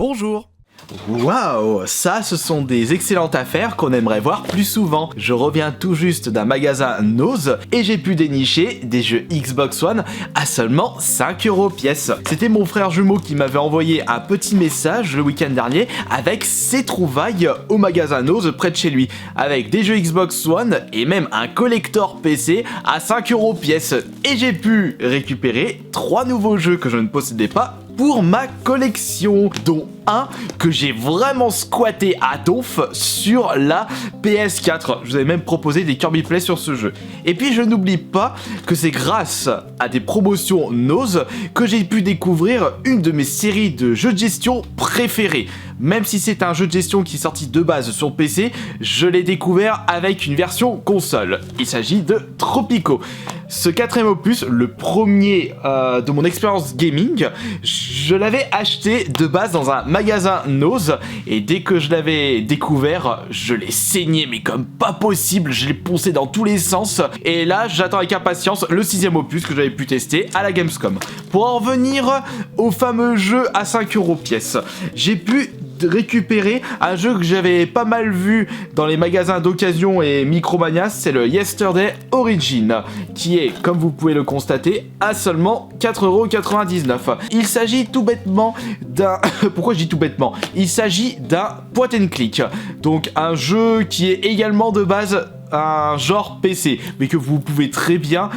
Bonjour. Waouh, ça ce sont des excellentes affaires qu'on aimerait voir plus souvent. Je reviens tout juste d'un magasin Nose et j'ai pu dénicher des jeux Xbox One à seulement 5 € pièce. C'était mon frère jumeau qui m'avait envoyé un petit message le week-end dernier avec ses trouvailles au magasin Nose près de chez lui, avec des jeux Xbox One et même un collector PC à 5 € pièce. Et j'ai pu récupérer 3 nouveaux jeux que je ne possédais pas pour ma collection, dont un que j'ai vraiment squatté à donf sur la PS4. Je vous avais même proposé des Kirby Play sur ce jeu. Et puis je n'oublie pas que c'est grâce à des promotions Nose que j'ai pu découvrir une de mes séries de jeux de gestion préférées. Même si c'est un jeu de gestion qui est sorti de base sur PC, je l'ai découvert avec une version console. Il s'agit de Tropico. Ce quatrième opus, le premier de mon expérience gaming, je l'avais acheté de base dans un magasin Nose et dès que je l'avais découvert, je l'ai saigné mais comme pas possible, je l'ai poncé dans tous les sens et là j'attends avec impatience le sixième opus que j'avais pu tester à la Gamescom. Pour en revenir au fameux jeu à 5 € pièce, j'ai pu récupérer un jeu que j'avais pas mal vu dans les magasins d'occasion et Micromania, c'est le Yesterday Origin, qui est, comme vous pouvez le constater, à seulement 4,99 €. Il s'agit tout bêtement d'un... Pourquoi je dis tout bêtement? Il s'agit d'un point and click, donc un jeu qui est également de base un genre PC, mais que vous pouvez très bien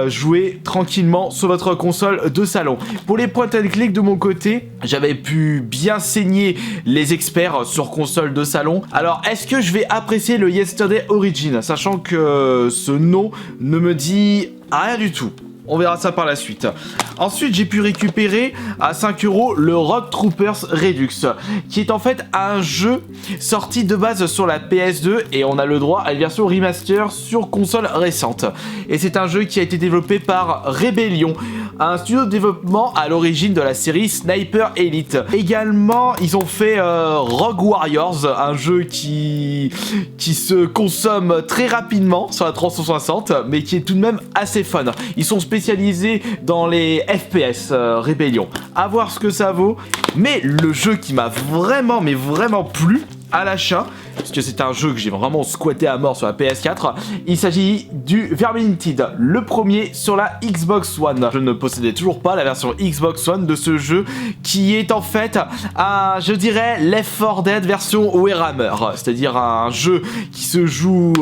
jouer tranquillement sur votre console de salon. Pour les point and click de mon côté, j'avais pu bien saigner les experts sur console de salon. Alors, est-ce que je vais apprécier le Yesterday Origin, sachant que ce nom ne me dit rien du tout? On verra ça par la suite. Ensuite, j'ai pu récupérer à 5 € le Rock Troopers Redux, qui est en fait un jeu sorti de base sur la PS2 et on a le droit à une version remaster sur console récente. Et c'est un jeu qui a été développé par Rebellion, un studio de développement à l'origine de la série Sniper Elite. Également, ils ont fait Rogue Warriors, un jeu qui se consomme très rapidement sur la 360, mais qui est tout de même assez fun. Ils sont spécialisés dans les FPS Rebellion. À voir ce que ça vaut. Mais le jeu qui m'a vraiment, mais vraiment plu à l'achat, parce que c'est un jeu que j'ai vraiment squatté à mort sur la PS4, il s'agit du Vermintide, le premier sur la Xbox One. Je ne possédais toujours pas la version Xbox One de ce jeu, qui est en fait un, je dirais, Left 4 Dead version Warhammer, c'est-à-dire un jeu qui se joue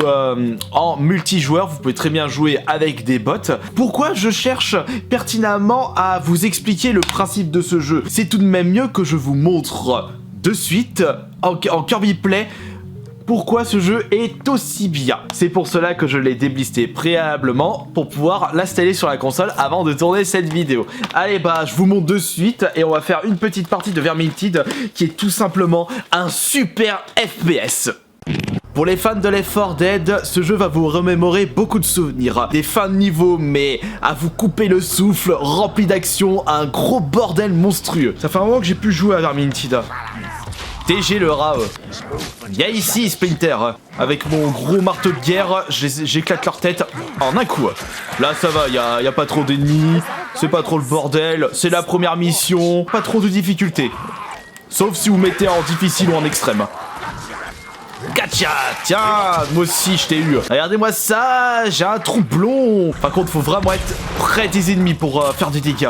en multijoueur. Vous pouvez très bien jouer avec des bots. Pourquoi je cherche pertinemment à vous expliquer le principe de ce jeu? C'est tout de même mieux que je vous montre de suite en Kirby Play pourquoi ce jeu est aussi bien. C'est pour cela que je l'ai déblisté préalablement pour pouvoir l'installer sur la console avant de tourner cette vidéo. Allez bah je vous montre de suite et on va faire une petite partie de Vermintide qui est tout simplement un super FPS. Pour les fans de Left 4 Dead, ce jeu va vous remémorer beaucoup de souvenirs. Des fins de niveau, mais à vous couper le souffle, rempli d'action, un gros bordel monstrueux. Ça fait un moment que j'ai pu jouer à Vermintide. TG le rat. Viens ici, Splinter. Avec mon gros marteau de guerre, j'éclate leur tête en un coup. Là, ça va, y a pas trop d'ennemis, c'est pas trop le bordel, c'est la première mission, pas trop de difficultés. Sauf si vous mettez en difficile ou en extrême. Gotcha! Tiens, moi aussi je t'ai eu. Regardez-moi ça, j'ai un troublon. Par contre, faut vraiment être près des ennemis pour faire des dégâts.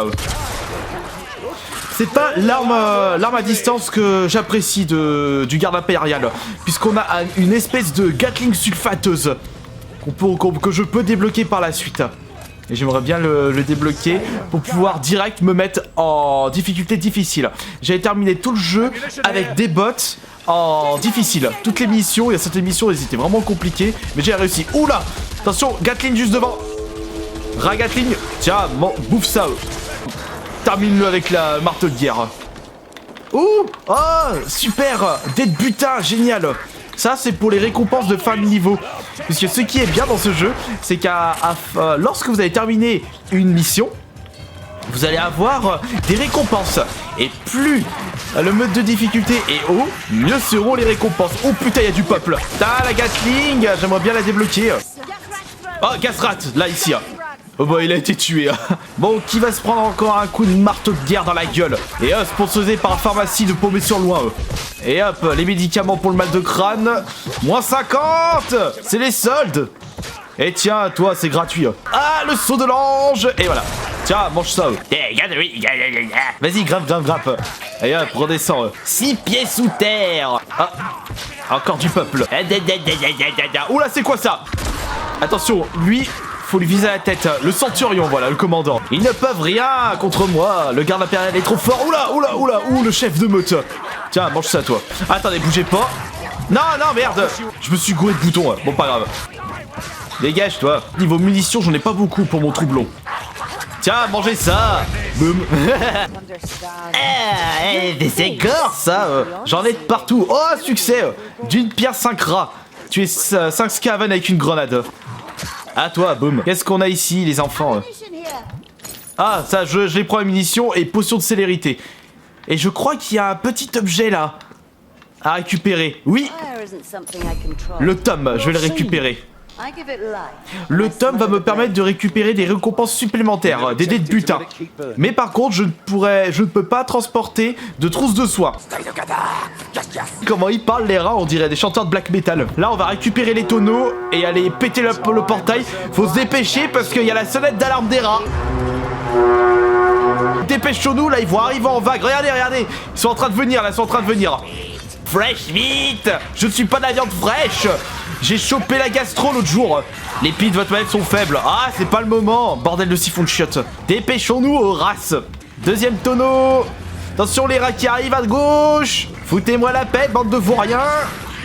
C'est pas l'arme à distance que j'apprécie du garde impérial, puisqu'on a une espèce de Gatling sulfateuse que je peux débloquer par la suite. Et j'aimerais bien le débloquer pour pouvoir direct me mettre en difficulté difficile. J'avais terminé tout le jeu avec des bots en difficile. Toutes les missions, il y a certaines missions, elles étaient vraiment compliquées, mais j'ai réussi. Oula! Attention, Gatling juste devant. Ragatling, tiens, bouffe ça. Termine-le avec la marteau de guerre. Ouh! Oh! Super! Des butins, génial! Ça, c'est pour les récompenses de fin de niveau. Puisque ce qui est bien dans ce jeu, c'est lorsque vous avez terminé une mission, vous allez avoir des récompenses. Et plus le mode de difficulté est haut, mieux seront les récompenses. Oh putain, il y a du peuple. T'as la Gatling, j'aimerais bien la débloquer. Oh, Gasrat, là, ici. Oh bah il a été tué. Bon, qui va se prendre encore un coup de marteau de guerre dans la gueule? Et sponsorisé par la pharmacie de Paumé-sur-Loing. Et hop, les médicaments pour le mal de crâne. Moins 50. C'est les soldes. Et tiens, toi, c'est gratuit. Ah, le saut de l'ange. Et voilà. Tiens, mange ça. Vas-y, grimpe. Et hop, redescends. 6 pieds sous terre. Ah, encore du peuple. Oula, c'est quoi ça? Attention, lui, faut lui viser à la tête. Le centurion, voilà, le commandant. Ils ne peuvent rien contre moi. Le garde impérial est trop fort. Oula, le chef de meute. Tiens, mange ça, toi. Attendez, bougez pas. Non, merde. Je me suis gouré de boutons. Bon, pas grave. Dégage, toi. Niveau munitions, j'en ai pas beaucoup pour mon troublon. Tiens, mangez ça. Boum. C'est gore, ça. J'en ai de partout. Oh, succès. D'une pierre 5 rats. Tu es 5 scaven avec une grenade. À toi, boum. Qu'est-ce qu'on a ici, les enfants? Ah, ça, je les prends les munitions et potion de célérité. Et je crois qu'il y a un petit objet là à récupérer. Oui. Le tome, je vais le récupérer. Le tome va me permettre de récupérer des récompenses supplémentaires, des dés de butin. Mais par contre, je ne peux pas transporter de trousse de soie. Comment ils parlent les rats, on dirait des chanteurs de black metal. Là, on va récupérer les tonneaux et aller péter le portail. Faut se dépêcher parce qu'il y a la sonnette d'alarme des rats. Dépêchons-nous, là, ils vont arriver en vague. Regardez. Ils sont en train de venir, là, Fresh vite. Je ne suis pas de la viande fraîche. J'ai chopé la gastro l'autre jour. Les pieds de votre manette sont faibles. Ah, c'est pas le moment. Bordel de siphon de chiottes. Dépêchons-nous aux races. Deuxième tonneau. Attention les rats qui arrivent à gauche. Foutez-moi la paix, bande de vauriens.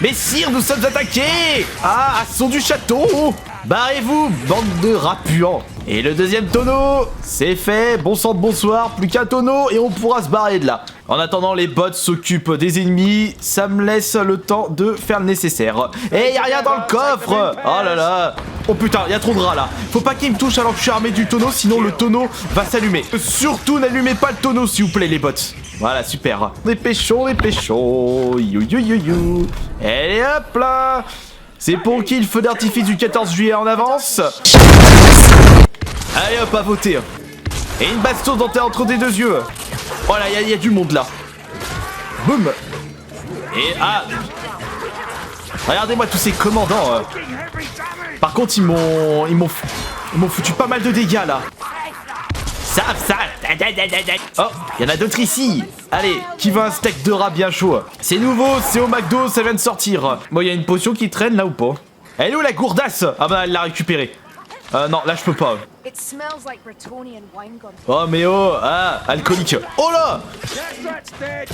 Mais sire, nous sommes attaqués. Ah, assaut du château. Barrez-vous, bande de rats puants. Et le deuxième tonneau, c'est fait. Bon sang de bonsoir, plus qu'un tonneau et on pourra se barrer de là. En attendant, les bots s'occupent des ennemis. Ça me laisse le temps de faire le nécessaire. Et y'a rien dans le coffre. Oh là là. Oh putain, y'a trop de rats là. Faut pas qu'il me touche alors que je suis armé du tonneau, sinon le tonneau va s'allumer. Surtout, n'allumez pas le tonneau s'il vous plaît les bots. Voilà, super. Dépêchons. You. Et hop là. C'est pour qui le feu d'artifice du 14 juillet en avance? Allez hop, à voter. Et une bastos entre tes deux yeux. Oh là, il y a du monde là. Boum. Et ah. Regardez-moi tous ces commandants. Par contre, ils m'ont foutu pas mal de dégâts là. Ça. Oh, il y en a d'autres ici. Allez, qui veut un steak de rat bien chaud? C'est nouveau, c'est au McDo, ça vient de sortir. Bon, il y a une potion qui traîne là ou pas? Elle est où la gourdasse? Ah bah, elle l'a récupérée. Non, là je peux pas. Oh mais oh, ah, alcoolique. Oh là.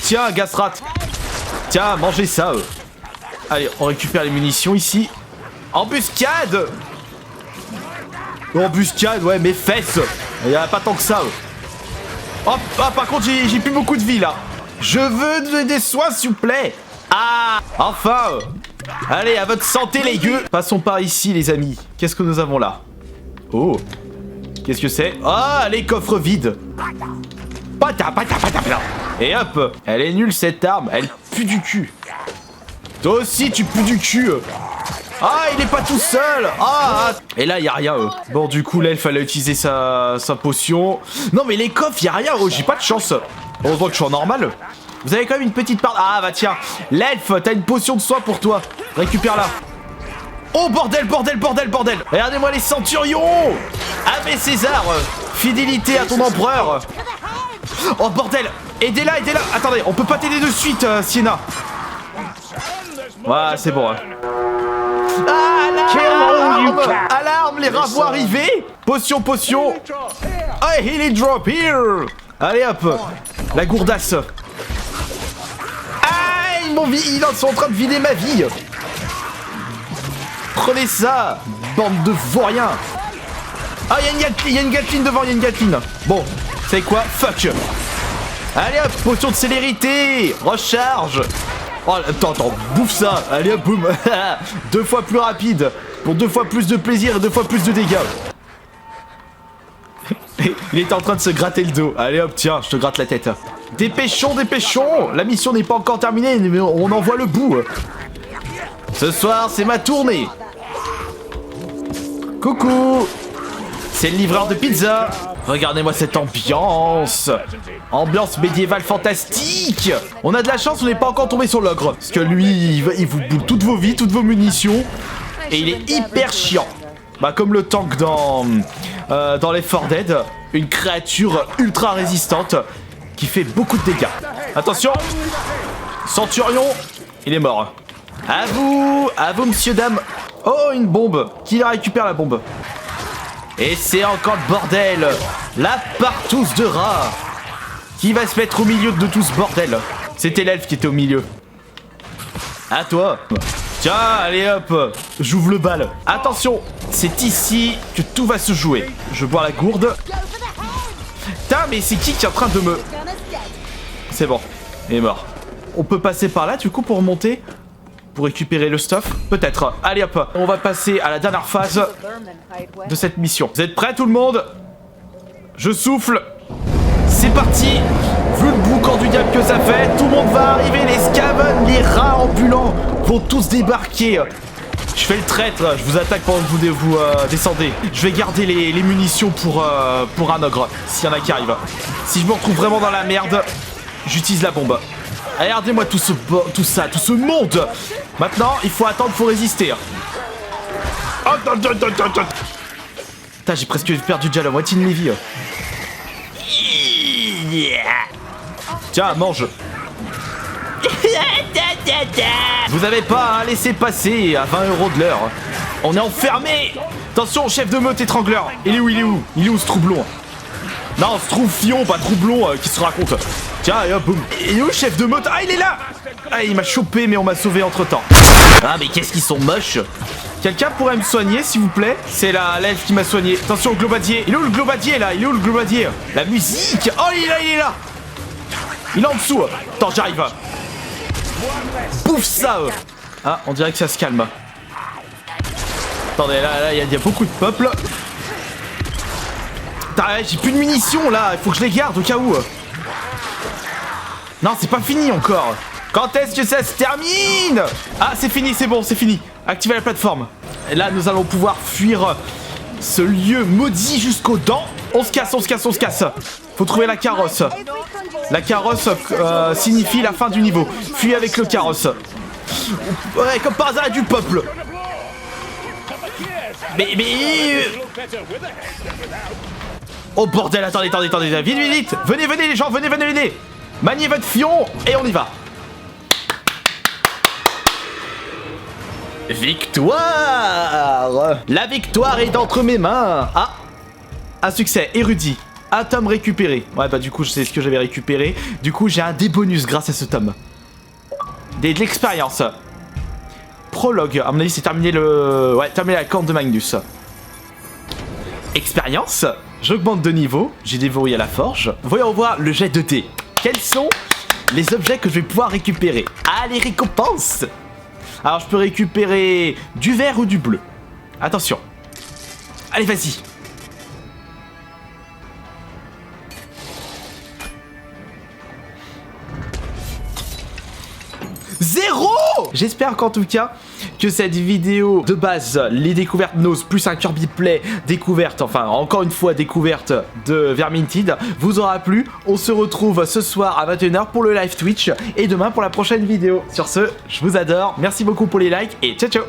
Tiens, gastrat. Tiens, mangez ça. Allez, on récupère les munitions ici. Embuscade. Embuscade, ouais, mes fesses. Il y a pas tant que ça. Oh, par contre, j'ai plus beaucoup de vie là. Je veux des soins, s'il vous plaît. Ah, enfin. Allez, à votre santé, les gueux. Passons par ici, les amis. Qu'est-ce que nous avons là? Oh. Qu'est-ce que c'est? Ah, les coffres vides. Pata. Et hop. Elle est nulle, cette arme. Elle pue du cul. Toi aussi, tu pues du cul. Ah, il est pas tout seul. Ah. Et là, y a rien. Bon, du coup, là, il fallait utiliser sa potion. Non, mais les coffres, y a rien. Oh, j'ai pas de chance. Heureusement que je suis en normal. Vous avez quand même une petite part... Ah, bah tiens. L'elfe, t'as une potion de soin pour toi. Récupère-la. Oh, bordel. Regardez-moi les centurions. Ave César. Fidélité à ton empereur. Oh, bordel. Aidez-la. Attendez, on peut pas t'aider de suite, Sienna. Ouais, c'est bon. Ah, alarme, les rats vont arriver. Potion. Ah, healing drop here. Allez, hop. La gourdasse. Ah, ils sont en train de vider ma vie. Prenez ça, bande de vauriens. Ah, il y a une Gatling devant, Bon, vous savez quoi? Fuck. Allez hop, potion de célérité. Recharge. Oh, attends, bouffe ça. Allez hop, boum. 2 fois plus rapide. Pour 2 fois plus de plaisir et 2 fois plus de dégâts. Il était en train de se gratter le dos. Allez hop, tiens, je te gratte la tête. Dépêchons. La mission n'est pas encore terminée, mais on en voit le bout. Ce soir, c'est ma tournée. Coucou. C'est le livreur de pizza. Regardez-moi cette ambiance. Ambiance médiévale fantastique. On a de la chance, on n'est pas encore tombé sur l'ogre. Parce que lui, il vous boule toutes vos vies, toutes vos munitions. Et il est hyper chiant. Bah comme le tank dans Left 4 Dead. Une créature ultra résistante qui fait beaucoup de dégâts. Attention. Centurion. Il est mort. À vous, monsieur, dame. Oh, une bombe. Qui la récupère, la bombe? Et c'est encore le bordel. La partouze de rat. Qui va se mettre au milieu de tout ce bordel? C'était l'elfe qui était au milieu. À toi. Tiens, allez hop. J'ouvre le bal. Attention, c'est ici que tout va se jouer. Je bois la gourde. Putain, mais c'est qui est en train de me... C'est bon, il est mort. On peut passer par là, du coup, pour monter? Pour récupérer le stuff? Peut-être. Allez hop, on va passer à la dernière phase de cette mission. Vous êtes prêts tout le monde? Je souffle. C'est parti. Vu le boucan du diable que ça fait, tout le monde va arriver. Les scavens, les rats ambulants vont tous débarquer. Je fais le traître, je vous attaque pendant que vous descendez. Je vais garder les munitions pour un ogre, s'il y en a qui arrivent. Si je me retrouve vraiment dans la merde, j'utilise la bombe. Regardez-moi tout ce monde. Maintenant, il faut attendre, il faut résister. Putain, j'ai presque perdu déjà la moitié de mes vies. Tiens, mange. Vous avez pas à laisser passer à 20 € de l'heure. On est enfermé. Attention, chef de meute étrangleur. Il est où ce troublon? Non, ce troufion, pas troublon qui se raconte. Tiens, et hop, boum. Il est où, chef de meute? Ah, il est là. Ah, il m'a chopé, mais on m'a sauvé entre temps. Ah, mais qu'est-ce qu'ils sont moches. Quelqu'un pourrait me soigner, s'il vous plaît? C'est l'elfe qui m'a soigné. Attention au globadier. Il est où le globadier, là? Il est où le globadier? La musique. Oh, il est là. Il est en dessous. Attends, j'arrive. Bouffe ça. Ah, on dirait que ça se calme. Attendez, là, il y a beaucoup de peuple. J'ai plus de munitions, là. Il faut que je les garde au cas où. Non, c'est pas fini encore. Quand est-ce que ça se termine? Ah, c'est fini, c'est bon, c'est fini. Activez la plateforme. Et là, nous allons pouvoir fuir ce lieu maudit jusqu'aux dents. On se casse. Faut trouver la carrosse. La carrosse signifie la fin du niveau. Fuis avec le carrosse. Ouais, comme par hasard, il y a du peuple. Mais... Oh bordel, attendez. Vite. Venez les gens, venez. Maniez votre fion et on y va. Victoire. La victoire est entre mes mains. Ah, un succès, érudit. Un tome récupéré. Ouais, bah du coup, je sais ce que j'avais récupéré. Du coup, j'ai un des bonus grâce à ce tome. De l'expérience. Prologue. À mon avis, c'est terminé terminé la corne de Magnus. Expérience. J'augmente de niveau. J'ai déverrouillé la forge. Voyons voir le jet de dés. Quels sont les objets que je vais pouvoir récupérer? Ah, les récompenses. Alors, je peux récupérer du vert ou du bleu. Attention. Allez, vas-y. Zéro. J'espère qu'en tout cas que cette vidéo de base, les découvertes Nose plus un Kirby Play découverte, enfin encore une fois découverte de Vermintide, vous aura plu. On se retrouve ce soir à 21 h pour le live Twitch et demain pour la prochaine vidéo. Sur ce, je vous adore, merci beaucoup pour les likes et ciao ciao.